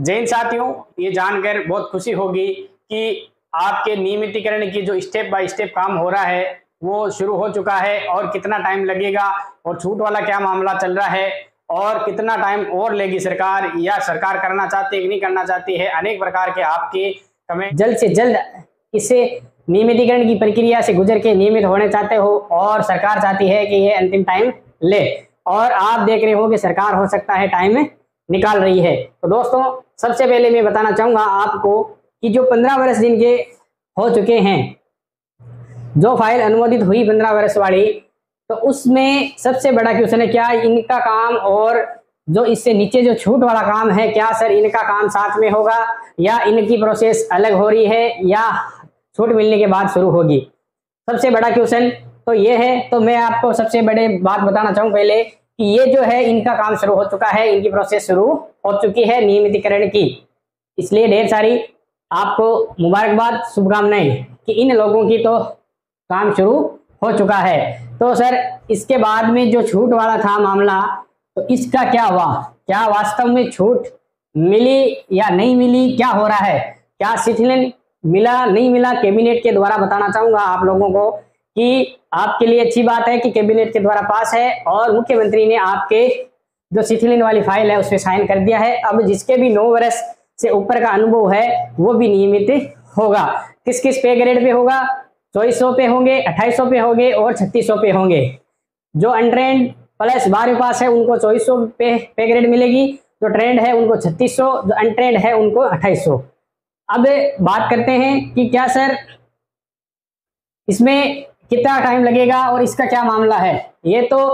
जैन साथियों, ये जानकर बहुत खुशी होगी कि आपके नियमितीकरण की जो स्टेप बाय स्टेप काम हो रहा है वो शुरू हो चुका है और कितना टाइम लगेगा और छूट वाला क्या मामला चल रहा है और कितना टाइम और लेगी सरकार, या सरकार करना चाहती है कि नहीं करना चाहती है। अनेक प्रकार के आपके कमेंट। जल्द से जल्द इससे नियमितीकरण की प्रक्रिया से गुजर के नियमित होने चाहते हो और सरकार चाहती है कि ये अंतिम टाइम ले, और आप देख रहे हो कि सरकार हो सकता है टाइम निकाल रही है। तो दोस्तों, सबसे पहले मैं बताना चाहूंगा आपको कि जो 15 वर्ष जिनके हो चुके हैं, जो फाइल अनुमोदित हुई 15 वर्ष वाली, तो उसमें सबसे बड़ा क्वेश्चन है क्या इनका काम और जो इससे नीचे जो छूट वाला काम है, क्या सर इनका काम साथ में होगा या इनकी प्रोसेस अलग हो रही है या छूट मिलने के बाद शुरू होगी। सबसे बड़ा क्वेश्चन तो ये है। तो मैं आपको सबसे बड़े बात बताना चाहूँ पहले कि ये जो है इनका काम शुरू हो चुका है, इनकी प्रोसेस शुरू हो चुकी है नियमितीकरण की। इसलिए ढेर सारी आपको मुबारकबाद, शुभकामनाएं कि इन लोगों की तो काम शुरू हो चुका है। तो सर इसके बाद में जो छूट वाला था मामला, तो इसका क्या हुआ? क्या वास्तव में छूट मिली या नहीं मिली? क्या हो रहा है? क्या शिथिलन मिला नहीं मिला? कैबिनेट के द्वारा बताना चाहूंगा आप लोगों को कि आपके लिए अच्छी बात है कि कैबिनेट के द्वारा पास है और मुख्यमंत्री ने आपके जो शिथिलन वाली फाइल है उस पर साइन कर दिया है। अब जिसके भी 9 वर्ष से ऊपर का अनुभव है वो भी नियमित होगा। किस किस पे ग्रेड पे होगा? 2400 पे होंगे, 2800 पे होंगे और 3600 पे होंगे। जो अनट्रेंड प्लस 12वीं पास है उनको 2400 पे ग्रेड मिलेगी, जो ट्रेंड है उनको 3600, जो अनट्रेंड है उनको 2800। अब बात करते हैं कि क्या सर इसमें कितना टाइम लगेगा और इसका क्या मामला है। ये तो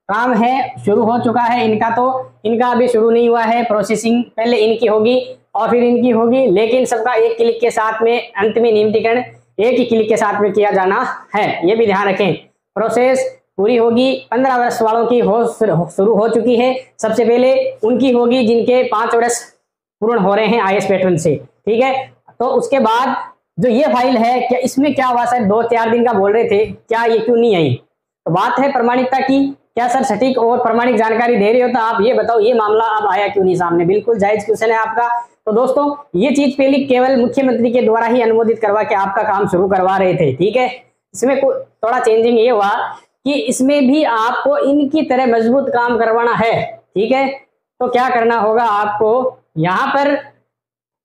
काम है शुरू हो चुका है इनका, तो इनका अभी शुरू नहीं हुआ है। प्रोसेसिंग पहले इनकी होगी और फिर इनकी होगी, लेकिन सबका एक क्लिक के साथ में अंत में नियमितीकरण एक ही क्लिक के साथ में किया जाना है, ये भी ध्यान रखें। प्रोसेस पूरी होगी। 15 वर्ष वालों की शुरू हो चुकी है। सबसे पहले उनकी होगी जिनके 5 वर्ष पूर्ण हो रहे हैं IAS पैटर्न से, ठीक है। तो उसके बाद जो ये फाइल है, क्या इसमें क्या हुआ सर? 2-4 दिन का बोल रहे थे, क्या ये क्यों नहीं आई? तो बात है प्रमाणिकता की। क्या सर सटीक और प्रमाणिक जानकारी दे रहे हो तो आप ये बताओ ये मामला अब आया क्यों नहीं सामने? बिल्कुल जायज क्वेश्चन है आपका। तो दोस्तों, ये चीज पहले केवल मुख्यमंत्री के द्वारा ही अनुमोदित करवा के आपका काम शुरू करवा रहे थे, ठीक है। इसमें थोड़ा चेंजिंग ये हुआ कि इसमें भी आपको इनकी तरह मजबूत काम करवाना है, ठीक है। तो क्या करना होगा आपको, यहाँ पर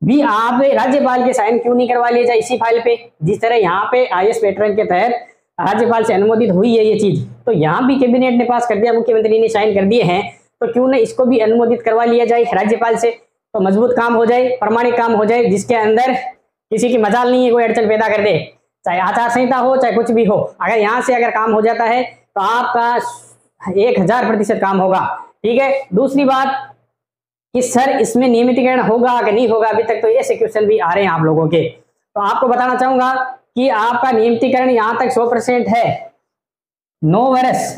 भी आप राज्यपाल के साइन क्यों नहीं करवा लिए जाए इसी फाइल पे? जिस तरह यहाँ पे IAS पैटर्न के तहत राज्यपाल से अनुमोदित हुई है ये चीज, तो यहाँ भी कैबिनेट ने पास कर दिया, मुख्यमंत्री ने साइन कर दिए हैं, तो क्यों न इसको भी अनुमोदित करवा लिया जाए राज्यपाल से। तो मजबूत काम हो जाए, प्रमाणिक काम हो जाए, जिसके अंदर किसी की मजाल नहीं है कोई अड़चन पैदा कर दे, चाहे आचार संहिता हो चाहे कुछ भी हो। अगर यहाँ से अगर काम हो जाता है तो आपका 1000% काम होगा, ठीक है। दूसरी बात कि सर इसमें नियमितीकरण होगा कि नहीं होगा, अभी तक तो ऐसे क्वेश्चन भी आ रहे हैं आप लोगों के। तो आपको बताना चाहूंगा कि आपका नियमितीकरण यहाँ तक 100% है, 9 वर्ष।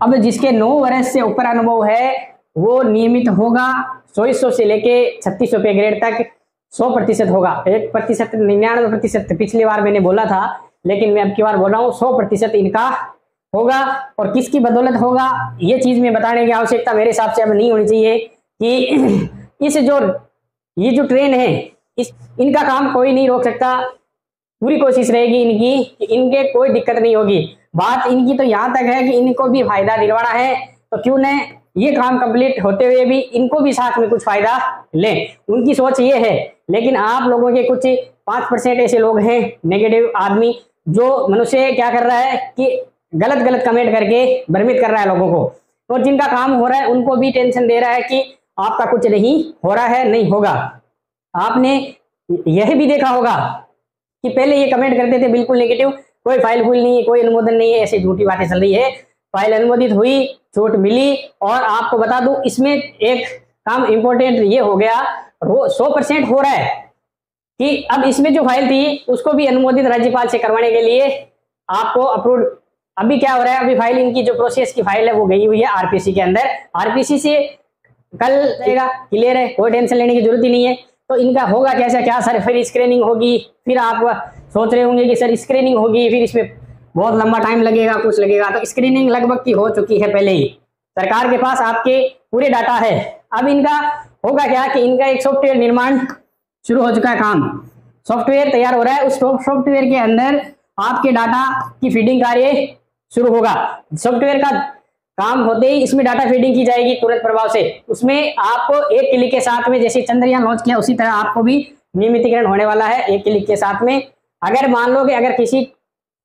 अब जिसके 9 वर्ष से ऊपर अनुभव है वो नियमित होगा। 2400 से लेके 3600 पे ग्रेड तक 100% होगा। 1%, 99% पिछली बार मैंने बोला था, लेकिन मैं अब की बार बोल रहा हूँ 100% इनका होगा। और किसकी बदौलत होगा ये चीज में बताने की आवश्यकता मेरे हिसाब से अब नहीं होनी चाहिए कि ये जो ट्रेन है इनका काम कोई नहीं रोक सकता। पूरी कोशिश रहेगी इनकी कि इनके कोई दिक्कत नहीं होगी। बात इनकी तो यहाँ तक है कि इनको भी फायदा दिलवाना है, तो क्यों न ये काम कंप्लीट होते हुए भी इनको भी साथ में कुछ फायदा लें, उनकी सोच ये है। लेकिन आप लोगों के कुछ 5% ऐसे लोग हैं नेगेटिव आदमी, जो मनुष्य क्या कर रहा है कि गलत कमेंट करके भ्रमित कर रहा है लोगों को, और जिनका काम हो रहा है उनको भी टेंशन दे रहा है कि आपका कुछ नहीं हो रहा है, नहीं होगा। आपने यह भी देखा होगा कि पहले ये कमेंट करते थे बिल्कुल नेगेटिव, कोई फाइल फुल नहीं है, कोई अनुमोदन नहीं है, ऐसी झूठी बातें चल रही है। फाइल अनुमोदित हुई, छूट मिली। और आपको बता दूं इसमें एक काम इंपॉर्टेंट ये हो गया, 100% हो रहा है कि अब इसमें जो फाइल थी उसको भी अनुमोदित राज्यपाल से करवाने के लिए आपको अप्रूव। अभी क्या हो रहा है, अभी फाइल इनकी जो प्रोसेस की फाइल है वो गई हुई है RPC के अंदर। RPC से कल रहेगा, क्लियर है, कोई टेंशन लेने की जरूरत ही नहीं है। तो इनका होगा कैसा क्या सर? फिर स्क्रीनिंग होगी, फिर आप सोच रहे होंगे कि सर स्क्रीनिंग होगी फिर इसमें बहुत लंबा टाइम लगेगा, कुछ लगेगा। तो स्क्रीनिंग लगभग की हो चुकी है पहले ही, सरकार के पास आपके पूरे डाटा है। अब इनका होगा क्या कि इनका एक सॉफ्टवेयर निर्माण शुरू हो चुका है, काम सॉफ्टवेयर तैयार हो रहा है। उस सॉफ्टवेयर के अंदर आपके डाटा की फीडिंग कार्य शुरू होगा। सॉफ्टवेयर का काम होते ही इसमें डाटा फीडिंग की जाएगी तुरंत प्रभाव से। उसमें आपको एक क्लिक के साथ में, जैसे चंद्रयान लॉन्च किया उसी तरह आपको भी नियमितीकरण होने वाला है एक क्लिक के साथ में। अगर मान लो कि अगर किसी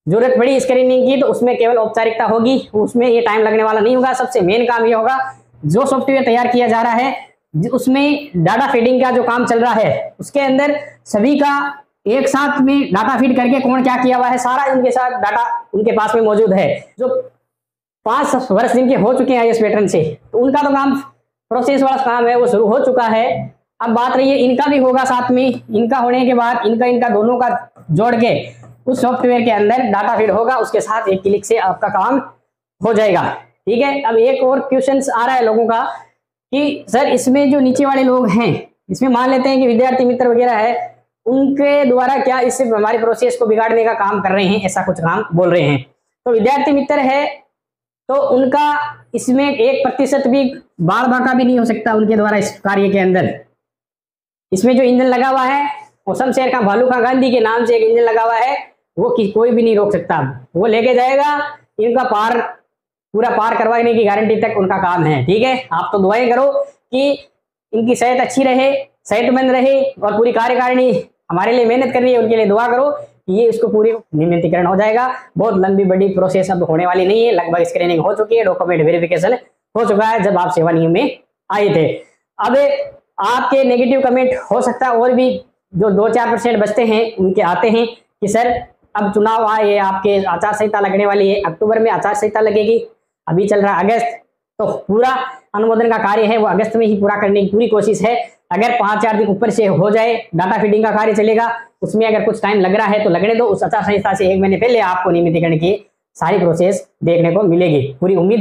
जरूरत पड़ी स्क्रीनिंग की तो उसमें केवल औपचारिकता होगी, उसमें ये टाइम लगने वाला नहीं होगा। सबसे मेन काम ये होगा, जो सॉफ्टवेयर तैयार किया जा रहा है उसमें डाटा फीडिंग का जो काम चल रहा है उसके अंदर सभी का एक साथ में डाटा फीड करके कौन क्या किया हुआ है सारा उनके साथ डाटा उनके पास में मौजूद है। जो 5 वर्ष जिनके हो चुके हैं इस पैटर्न से, तो उनका तो काम प्रोसेस वाला काम है वो शुरू हो चुका है। अब बात रही है इनका भी होगा साथ में। इनका होने के बाद इनका दोनों का जोड़ के उस सॉफ्टवेयर के अंदर डाटा फीड होगा, उसके साथ एक क्लिक से आपका काम हो जाएगा। ठीक है, अब एक और क्वेश्चन आ रहा है लोगों का कि सर इसमें जो नीचे वाले लोग हैं, इसमें मान लेते हैं कि विद्यार्थी मित्र वगैरह है, उनके द्वारा क्या इससे हमारी प्रोसेस को बिगाड़ने का काम कर रहे हैं, ऐसा कुछ काम बोल रहे हैं। तो विद्यार्थी मित्र है तो उनका इसमें 1% भी बाढ़ बाका भी नहीं हो सकता उनके द्वारा इस कार्य के अंदर। इसमें जो इंजन लगा हुआ है मौसम शहर का भालूका गांधी के नाम से एक इंजन लगा हुआ है, वो कोई भी नहीं रोक सकता, वो लेके जाएगा इनका पूरा पार करवाने की गारंटी तक उनका काम है। ठीक है, आप तो दुआएं करो कि इनकी सेहत अच्छी रहे, सेहतमंद रहे और पूरी कार्यकारिणी हमारे लिए मेहनत कर रही है, उनके लिए दुआ करो कि ये इसको पूरी नियमितीकरण हो जाएगा। बहुत लंबी बड़ी प्रोसेस अब होने वाली नहीं है, लगभग स्क्रीनिंग हो चुकी है, डॉक्यूमेंट वेरिफिकेशन हो चुका है जब आप सेवा नियम में आए थे। अब आपके नेगेटिव कमेंट हो सकता है और भी जो 2-4% बचते हैं उनके आते हैं कि सर अब चुनाव आए, आपके आचार संहिता लगने वाली है, अक्टूबर में आचार संहिता लगेगी, अभी चल रहा है अगस्त, तो पूरा अनुमोदन का कार्य है वो अगस्त में ही पूरा करने की पूरी कोशिश है। अगर 5-4 दिन ऊपर से हो जाए, डाटा फीडिंग का कार्य चलेगा, उसमें अगर कुछ टाइम लग रहा है तो लगने दो। उस आचार संहिता से 1 महीने पहले आपको नियमितीकरण की सारी प्रोसेस देखने को मिलेगी, पूरी उम्मीद